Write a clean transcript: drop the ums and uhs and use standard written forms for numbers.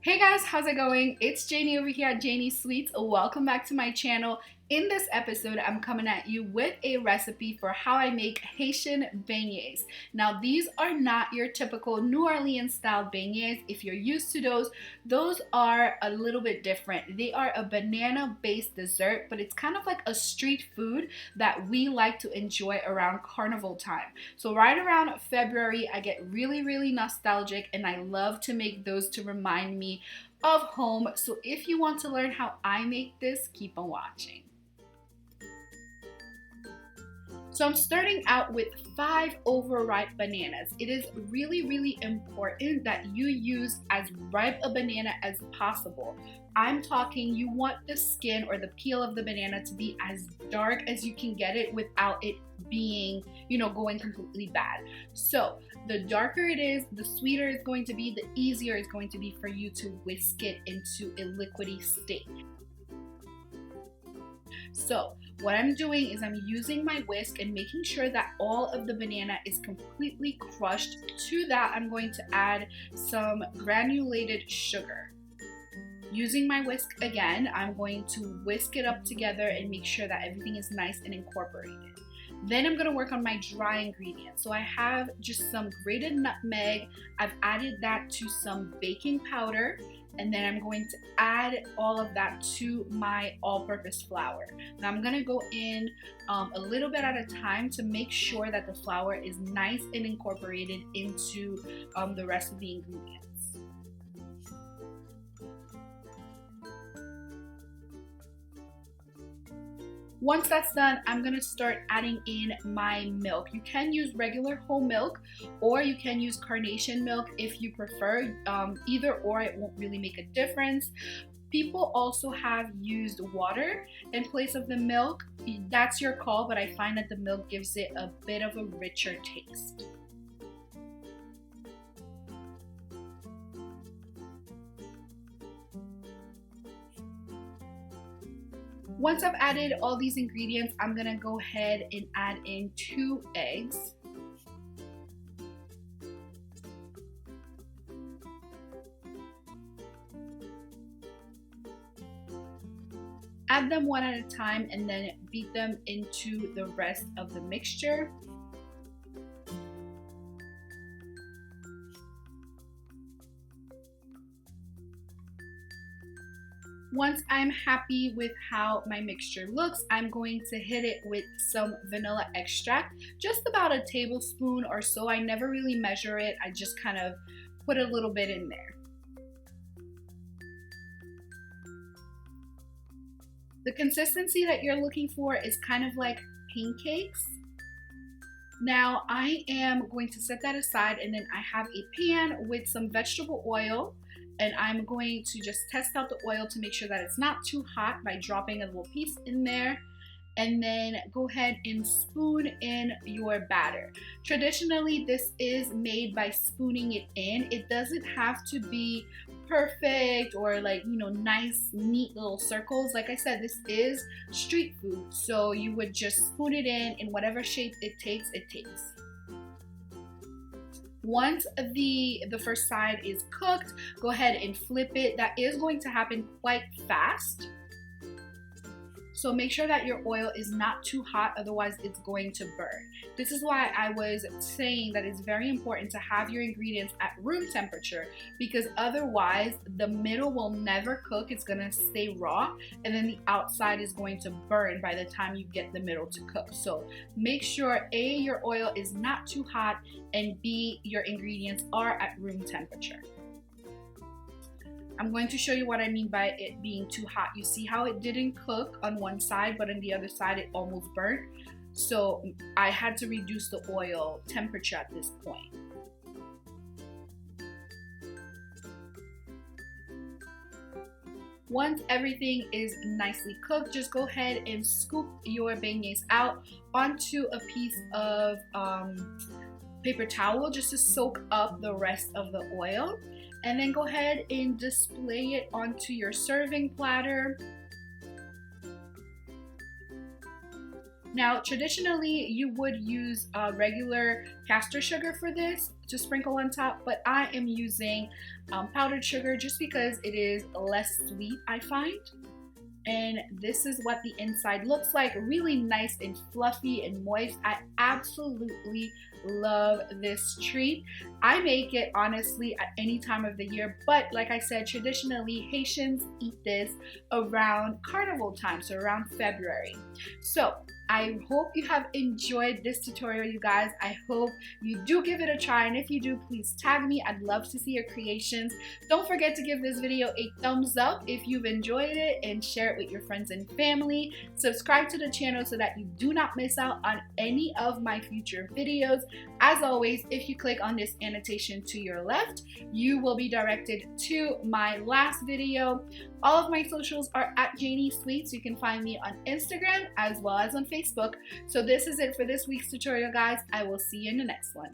Hey guys, how's it going? It's Janie over here at JaniesSweets. Welcome back to my channel. In this episode, I'm coming at you with a recipe for how I make Haitian beignets. Now, these are not your typical New Orleans style beignets. If you're used to those are a little bit different. They are a banana-based dessert, but it's kind of like a street food that we like to enjoy around carnival time. So right around February, I get really nostalgic and I love to make those to remind me of home. So if you want to learn how I make this, keep on watching. So I'm starting out with 5 overripe bananas. It is really important that you use as ripe a banana as possible. I'm talking you want the skin or the peel of the banana to be as dark as you can get it without it being, going completely bad. So the darker it is, the sweeter it's going to be, the easier it's going to be for you to whisk it into a liquidy state. So what I'm doing is I'm using my whisk and making sure that all of the banana is completely crushed. To that, I'm going to add some granulated sugar. Using my whisk again, I'm going to whisk it up together and make sure that everything is nice and incorporated. Then I'm going to work on my dry ingredients. So I have just some grated nutmeg. I've added that to some baking powder. And then I'm going to add all of that to my all-purpose flour. Now I'm gonna go in a little bit at a time to make sure that the flour is nice and incorporated into the rest of the ingredients. Once that's done, I'm gonna start adding in my milk. You can use regular whole milk or you can use carnation milk if you prefer. Either or, it won't really make a difference. People also have used water in place of the milk. That's your call, but I find that the milk gives it a bit of a richer taste. Once I've added all these ingredients, I'm gonna go ahead and add in 2 eggs. Add them one at a time and then beat them into the rest of the mixture. Once I'm happy with how my mixture looks, I'm going to hit it with some vanilla extract, just about a tablespoon or so. I never really measure it, I just kind of put a little bit in there. The consistency that you're looking for is kind of like pancakes. Now I am going to set that aside and then I have a pan with some vegetable oil. And I'm going to just test out the oil to make sure that it's not too hot by dropping a little piece in there. And then go ahead and spoon in your batter. Traditionally, this is made by spooning it in. It doesn't have to be perfect or nice, neat little circles. Like I said, this is street food. So you would just spoon it in whatever shape it takes, it takes. Once the first side is cooked, go ahead and flip it. That is going to happen quite fast. So make sure that your oil is not too hot, otherwise it's going to burn. This is why I was saying that it's very important to have your ingredients at room temperature, because otherwise the middle will never cook. It's gonna stay raw, and then the outside is going to burn by the time you get the middle to cook. So make sure A, your oil is not too hot, and B, your ingredients are at room temperature. I'm going to show you what I mean by it being too hot. You see how it didn't cook on one side, but on the other side it almost burnt. So I had to reduce the oil temperature at this point. Once everything is nicely cooked, just go ahead and scoop your beignets out onto a piece of paper towel just to soak up the rest of the oil. And then go ahead and display it onto your serving platter. Now, traditionally, you would use regular caster sugar for this to sprinkle on top, but I am using powdered sugar just because it is less sweet, I find. And this is what the inside looks like, really nice and fluffy and moist. I absolutely love this treat. I make it honestly at any time of the year, but like I said, traditionally Haitians eat this around carnival time, so around February. So I hope you have enjoyed this tutorial, you guys. I hope you do give it a try, and if you do, please tag me. I'd love to see your creations. Don't forget to give this video a thumbs up if you've enjoyed it, and share it with your friends and family. Subscribe to the channel so that you do not miss out on any of my future videos. As always, if you click on this annotation to your left, you will be directed to my last video. All of my socials are at JaniesSweets. You can find me on Instagram as well as on Facebook. So this is it for this week's tutorial, guys. I will see you in the next one.